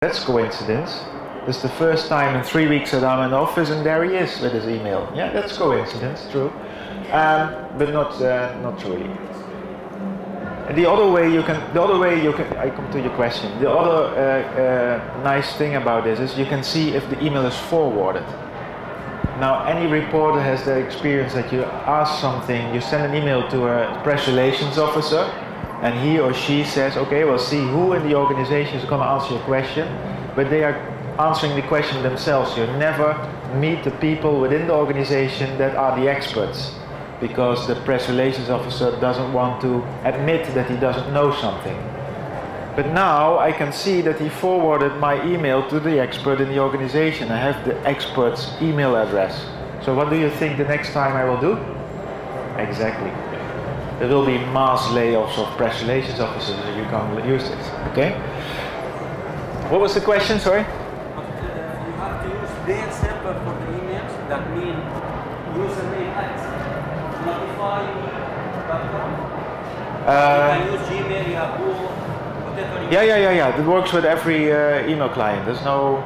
That's coincidence. This is the first time in 3 weeks that I'm in office, and there he is with his email. Yeah, that's coincidence, true, but not truly. And the other way you can, I come to your question. The other nice thing about this is you can see if the email is forwarded. Now, any reporter has the experience that you ask something, you send an email to a press relations officer, and he or she says, okay, we'll see who in the organization is going to answer your question, but they are answering the question themselves. You never meet the people within the organization that are the experts, because the press relations officer doesn't want to admit that he doesn't know something. But now I can see that he forwarded my email to the expert in the organization. I have the expert's email address. So what do you think the next time I will do? Exactly. There will be mass layoffs of press relations officers if you can't use this. Okay? What was the question, sorry? You have to use their server for the emails. That means username at notify.com. You can use Gmail, Yahoo, whatever. Yeah. It works with every email client. There's no.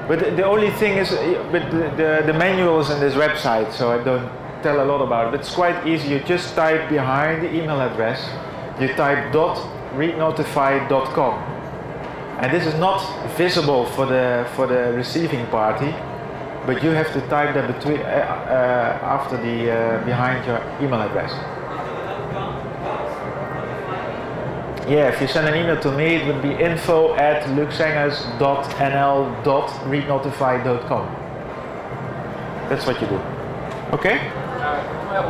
But the only thing is, but the manual is in this website, so I don't tell a lot about it. But it's quite easy. You just type behind the email address. You type .readnotify.com, and this is not visible for the receiving party, but you have to type that between after the behind your email address. Yeah, if you send an email to me, it would be info@luuksengers.nl.readnotify.com. That's what you do. Okay? I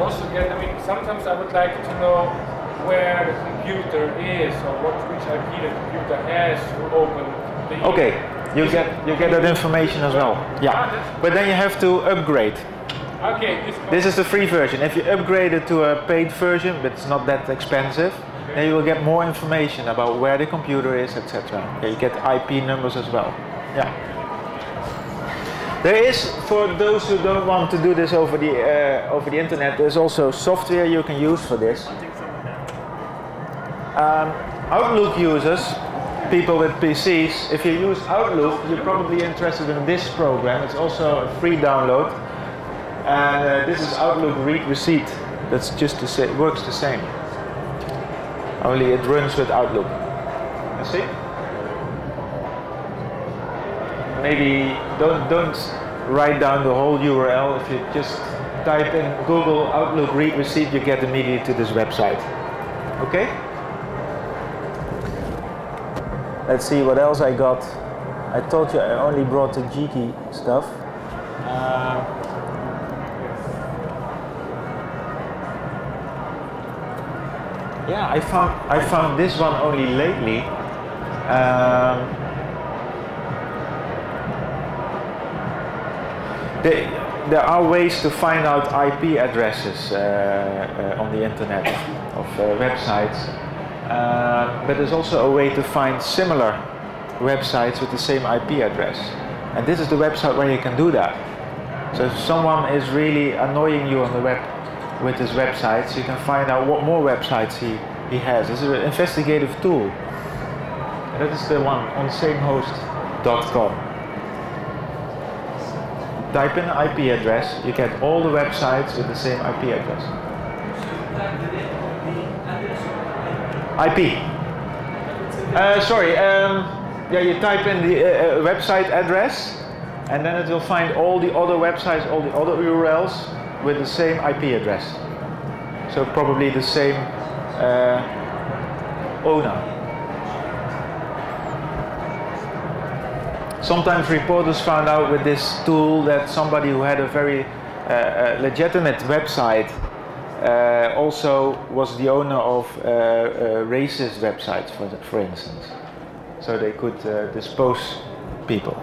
also get, sometimes I would like to know where the computer is, or which IP the computer has to open the email. Okay, you get that information as well. Yeah, but then you have to upgrade. Okay, this is the free version. If you upgrade it to a paid version, but it's not that expensive, then you will get more information about where the computer is, etc. Yeah, you get IP numbers as well. Yeah. There is, for those who don't want to do this over the internet, there's also software you can use for this. Outlook users, people with PCs, if you use Outlook, you're probably interested in this program. It's also a free download. And this is Outlook Read Receipt. That's just the same, works the same. Only it runs with Outlook. You see? Maybe don't write down the whole URL. If you just type in Google Outlook Read Receipt, you get immediately to this website. Okay? Let's see what else I got. I told you I only brought the geeky stuff. Yeah, I found this one only lately. There are ways to find out IP addresses on the internet of websites, but there's also a way to find similar websites with the same IP address. And this is the website where you can do that. So if someone is really annoying you on the web with his websites, you can find out what more websites he has. This is an investigative tool. And that is the one on samehost.com. Type in an IP address, you get all the websites with the same IP address. IP. Yeah, you type in the website address, and then it will find all the other websites, all the other URLs with the same IP address. So probably the same owner. Sometimes reporters found out with this tool that somebody who had a very legitimate website also was the owner of racist websites, for instance. So they could dispose people.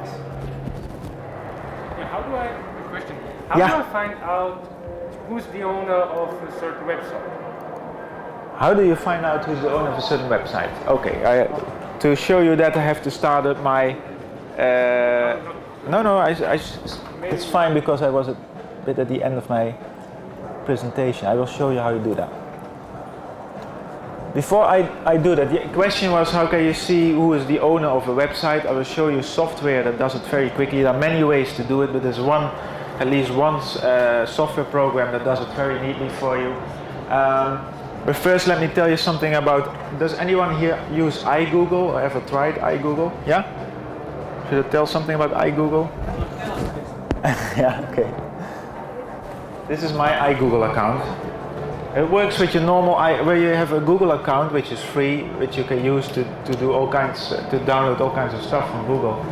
Yeah, how do I find out who's the owner of a certain website? How do you find out who's the owner of a certain website? Okay, to show you that I have to start at my... it's fine because I was a bit at the end of my presentation. I will show you how you do that. Before I do that, the question was how can you see who is the owner of a website? I will show you software that does it very quickly. There are many ways to do it, but there's at least one software program that does it very neatly for you. But first let me tell you something about, does anyone here use iGoogle or ever tried iGoogle? Yeah? Should I tell something about iGoogle? Yeah, okay. This is my iGoogle account. It works with your normal, where you have a Google account which is free, which you can use to do all kinds, to download all kinds of stuff from Google.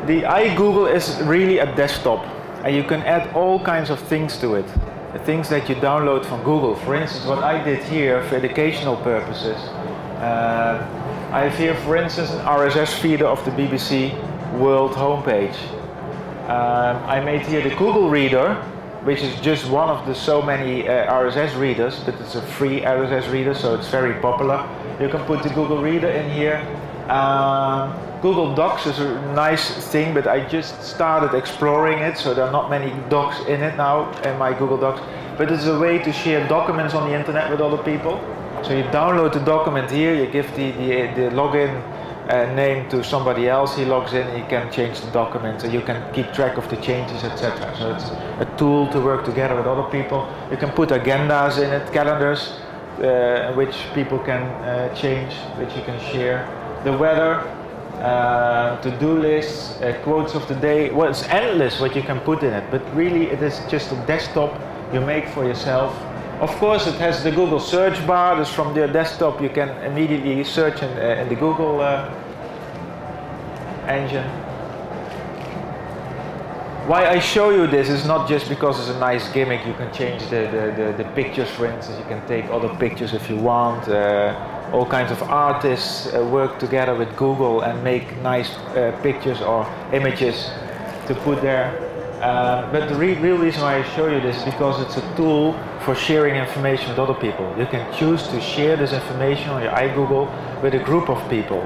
The iGoogle is really a desktop, and you can add all kinds of things to it. The things that you download from Google. For instance, what I did here for educational purposes. I have here, for instance, an RSS feeder of the BBC World homepage. I made here the Google Reader, which is just one of the so many RSS readers, but it's a free RSS reader, so it's very popular. You can put the Google Reader in here. Google Docs is a nice thing, but I just started exploring it, so there are not many docs in it now, in my Google Docs. But it's a way to share documents on the internet with other people. So you download the document here, you give the login name to somebody else, he logs in, he can change the document, and you can keep track of the changes, etc. So it's a tool to work together with other people. You can put agendas in it, calendars, which people can change, which you can share. The weather, to-do lists, quotes of the day. Well, it's endless what you can put in it, but really it is just a desktop you make for yourself. Of course, it has the Google search bar. That's from the desktop you can immediately search in the Google engine. Why I show you this is not just because it's a nice gimmick. You can change the pictures, for instance. You can take other pictures if you want. All kinds of artists work together with Google and make nice pictures or images to put there. But the real reason why I show you this is because it's a tool for sharing information with other people. You can choose to share this information on your iGoogle with a group of people.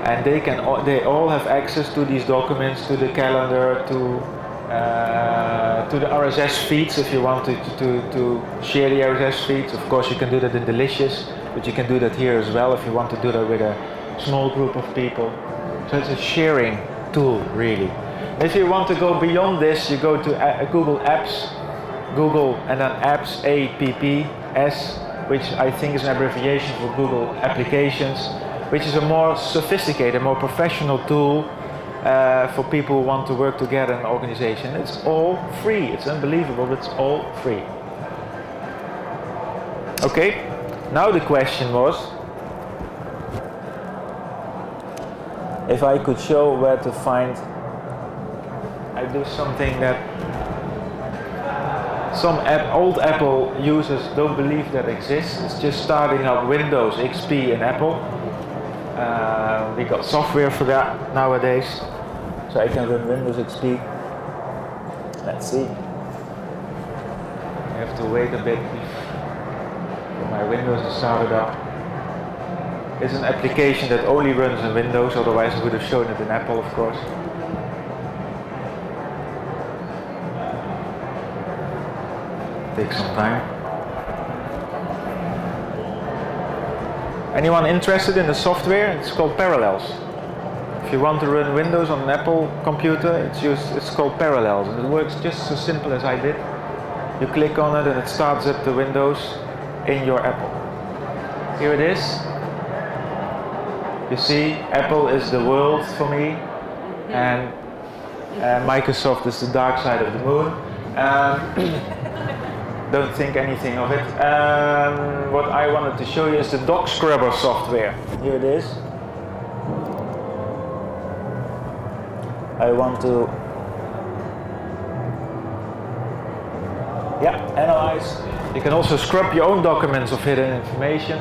And they all have access to these documents, to the calendar, to the RSS feeds if you want to share the RSS feeds. Of course you can do that in Delicious, but you can do that here as well if you want to do that with a small group of people. So it's a sharing tool, really. If you want to go beyond this, you go to Google Apps, Google and then Apps, A-P-P-S, which I think is an abbreviation for Google Applications, which is a more sophisticated, more professional tool for people who want to work together in an organization. It's all free. It's unbelievable, but it's all free. Okay, now the question was, if I could show where to find, I do something that some old Apple users don't believe that exists. It's just starting up Windows, XP and Apple. We got software for that nowadays, so I can run Windows XP. Let's see. I have to wait a bit for my Windows to start it up. It's an application that only runs in Windows, otherwise I would have shown it in Apple, of course. Takes some time. Anyone interested in the software? It's called Parallels. If you want to run Windows on an Apple computer, it's called Parallels, and it works just so simple as I did. You click on it and it starts up the Windows in your Apple. Here it is. You see, Apple is the world for me, and Microsoft is the dark side of the moon. Don't think anything of it. What I wanted to show you is the Doc Scrubber software. Here it is. I want to analyze. You can also scrub your own documents of hidden information.